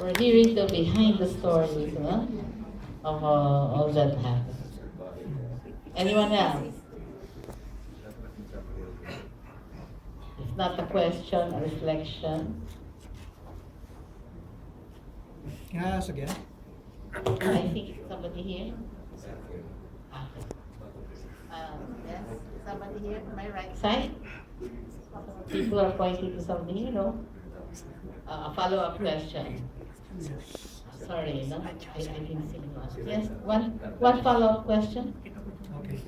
We're hearing the behind the stories, no? Of all that happened. Anyone else? If not a question, a reflection. Can I ask again? I think somebody here. Ah. Yes, somebody here to my right side. People are pointing to something, you know. A follow-up question. Sorry, no, I didn't see one. Yes, one follow-up question. Okay.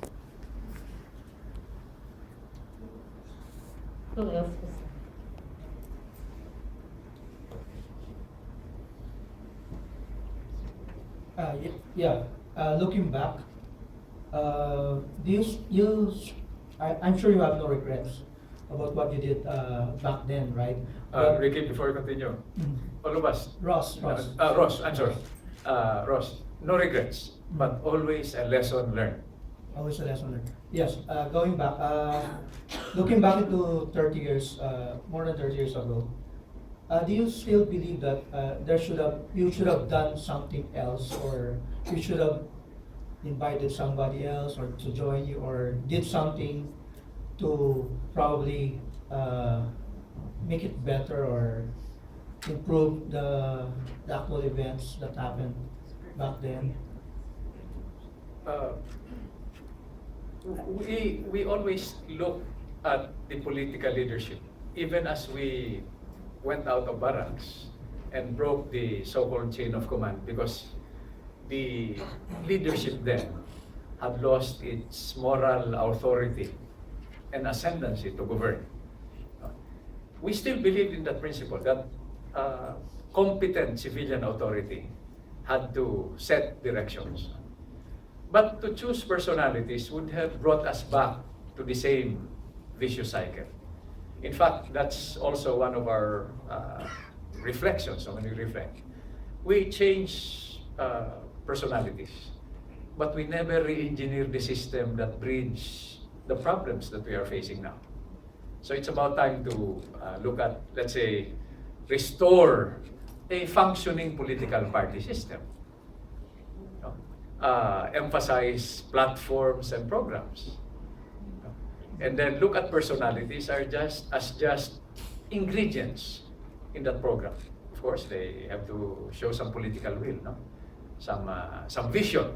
Who else? Looking back, I'm sure you have no regrets about what you did back then, right? Ricky, before you continue, all of us. Ross. Ross, I'm sorry. Ross, no regrets, but always a lesson learned. Always a lesson learned. Yes, going back, looking back into 30 years, more than 30 years ago, do you still believe that you should have done something else, or you should have invited somebody else or to join you, or did something to probably make it better or improve the actual events that happened back then? We always look at the political leadership, even as we went out of barracks and broke the so-called chain of command, because the leadership then had lost its moral authority and ascendancy to govern. We still believed in that principle, that competent civilian authority had to set directions. But to choose personalities would have brought us back to the same vicious cycle. In fact, that's also one of our reflections when we reflect. We change personalities, but we never re-engineer the system that breeds the problems that we are facing now. So it's about time to look at, let's say, restore a functioning political party system. Emphasize platforms and programs. And then look at personalities as just ingredients in that program. Of course, they have to show some political will, no? Some vision.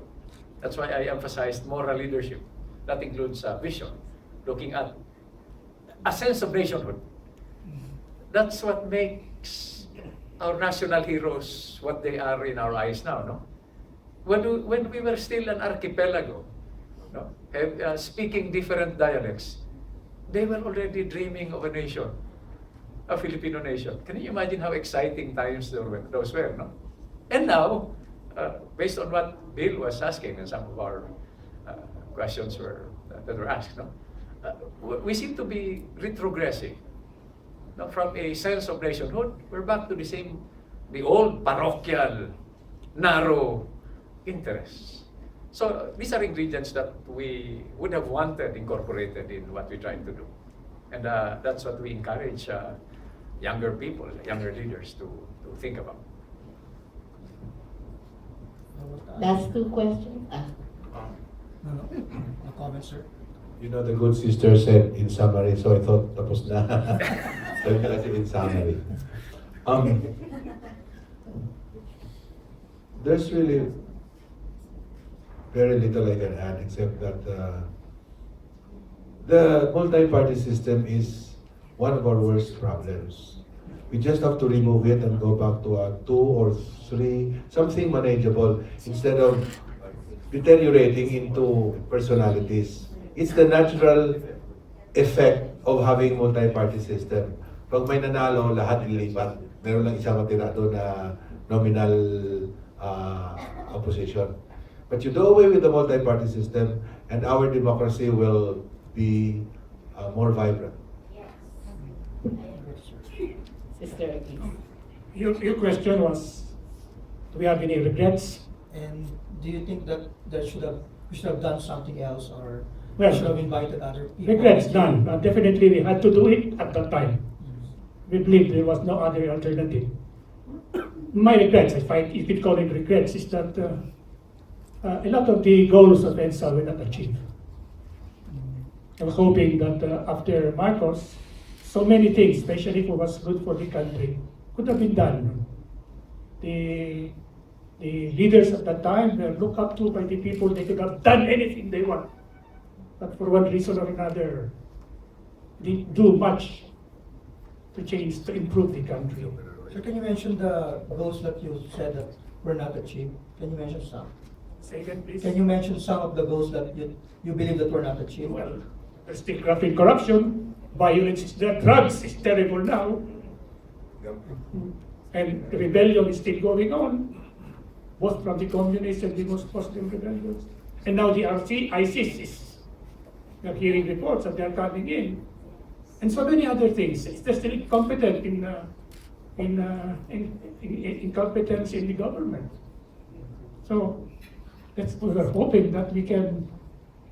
That's why I emphasized moral leadership. That includes vision, looking at a sense of nationhood. That's what makes our national heroes what they are in our eyes now, no? When we were still an archipelago, no, speaking different dialects, they were already dreaming of a nation, a Filipino nation. Can you imagine how exciting times those were, no? And now, based on what Bill was asking and some of our questions that were asked, no? We seem to be retrogressing. No? From a sense of nationhood, we're back to the old parochial, narrow interests. So these are ingredients that we would have wanted incorporated in what we're trying to do. And that's what we encourage younger people, younger leaders to think about. Last two questions. No comment, sir. You know, the good sister said in summary, so I thought tapos na. So I said in summary. There's really very little I can add, except that the multi-party system is one of our worst problems. We just have to remove it and go back to a 2 or 3, something manageable, instead of deteriorating into personalities. It's the natural effect of having multi-party system. Pag may nanalo, lahat lilipat. Meron lang isang matira doon na nominal opposition. But you do away with the multi-party system, and our democracy will be more vibrant. Sister Agila. Your question was, do we have any regrets? And do you think that we should have done something else, or Well, should have invited other people? Regrets, none. Definitely we had to do it at that time. We believed there was no other alternative. my regrets, if you could call it regrets, is that a lot of the goals of EDSA were not achieved. I was hoping that after Marcos, so many things, especially for what's good for the country, could have been done. The leaders at that time were looked up to by the people. They could have done anything they want, but for one reason or another, didn't do much to change, to improve the country. So can you mention the goals that you said that were not achieved? Can you mention some? Say again, please. Can you mention some of the goals that you believe that were not achieved? Well, there's still rapid corruption, violence is there, drugs is terrible now, and the rebellion is still going on, both from the communists and the Muslim rebellions. And now the ISIS is, we are hearing reports that they are coming in. And so many other things. They're still incompetent incompetence in the government. So we're hoping that we can,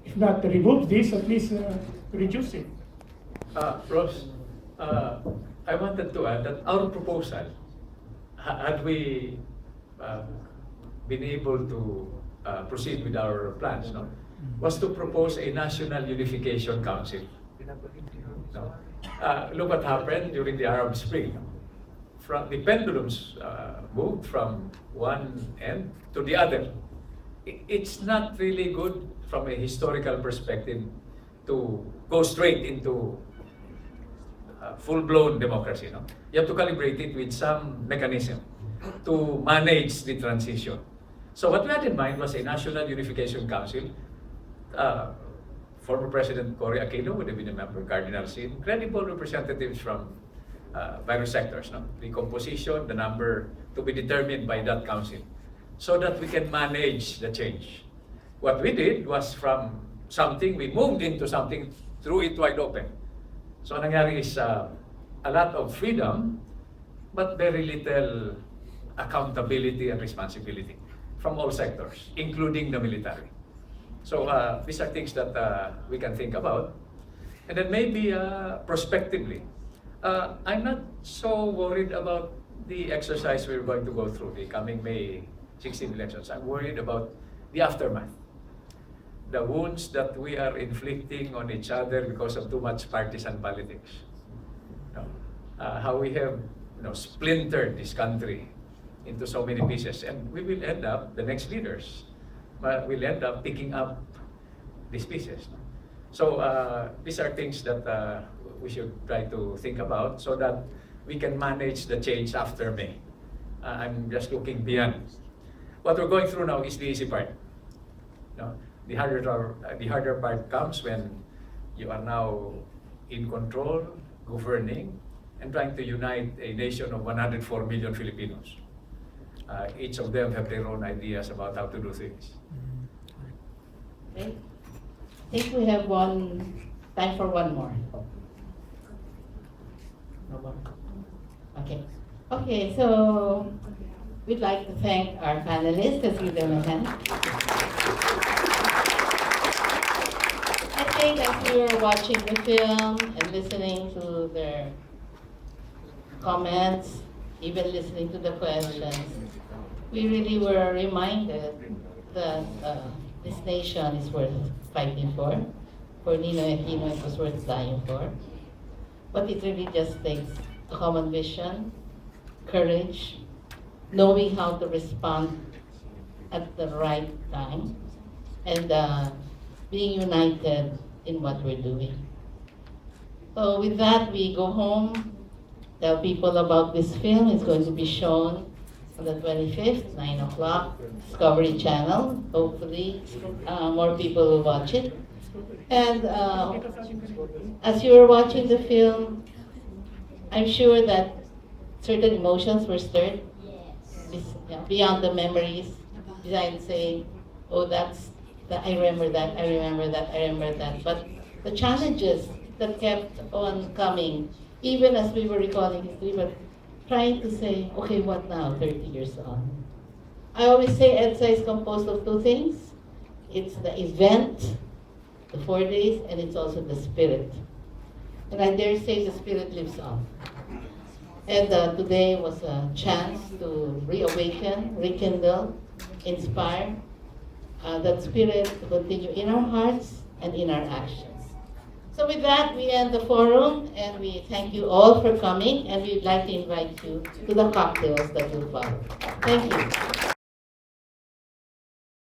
if not remove this, at least reduce it. Ross, I wanted to add that our proposal, had we been able to proceed with our plans, no, was to propose a National Unification Council. No? Look what happened during the Arab Spring. The pendulums moved from one end to the other. It's not really good from a historical perspective to go straight into full-blown democracy. No? You have to calibrate it with some mechanism to manage the transition. So what we had in mind was a National Unification Council. Former President Cory Aquino would have been a member, Cardinal Sin, credible representatives from various sectors. No? The composition, the number to be determined by that council, so that we can manage the change. What we did was from something, we moved into something, threw it wide open. So nangyari is a lot of freedom, but very little accountability and responsibility from all sectors, including the military. So these are things that we can think about. And then maybe prospectively, I'm not so worried about the exercise we're going to go through, the coming May 16 elections. I'm worried about the aftermath. The wounds that we are inflicting on each other because of too much partisan politics. You know, how we have splintered this country into so many pieces. And we will end up, the next leaders, will end up picking up these pieces. So these are things that we should try to think about so that we can manage the change after May. I'm just looking beyond. What we're going through now is the easy part. The harder part comes when you are now in control, governing, and trying to unite a nation of 104 million Filipinos. Each of them have their own ideas about how to do things. Okay. I think we have time for one more. No more? Okay. Okay, so we'd like to thank our panelists. Let's give them a hand. I think as you were watching the film and listening to their comments, even listening to the questions, we really were reminded that this nation is worth fighting for Ninoy Aquino it was worth dying for. But it really just takes a common vision, courage, knowing how to respond at the right time, and being united in what we're doing. So with that, we go home, tell people about this film. It's going to be shown on the 25th, 9 o'clock, Discovery Channel. Hopefully, more people will watch it. And as you were watching the film, I'm sure that certain emotions were stirred beyond the memories, besides saying, oh, I remember that, I remember that, I remember that. But the challenges that kept on coming, even as we were recalling history, but trying to say, okay, what now, 30 years on? I always say EDSA is composed of two things. It's the event, the 4 days, and it's also the spirit. And I dare say the spirit lives on. And today was a chance to reawaken, rekindle, inspire that spirit to continue in our hearts and in our actions. So with that, we end the forum, and we thank you all for coming, and we'd like to invite you to the cocktails that will follow. Thank you.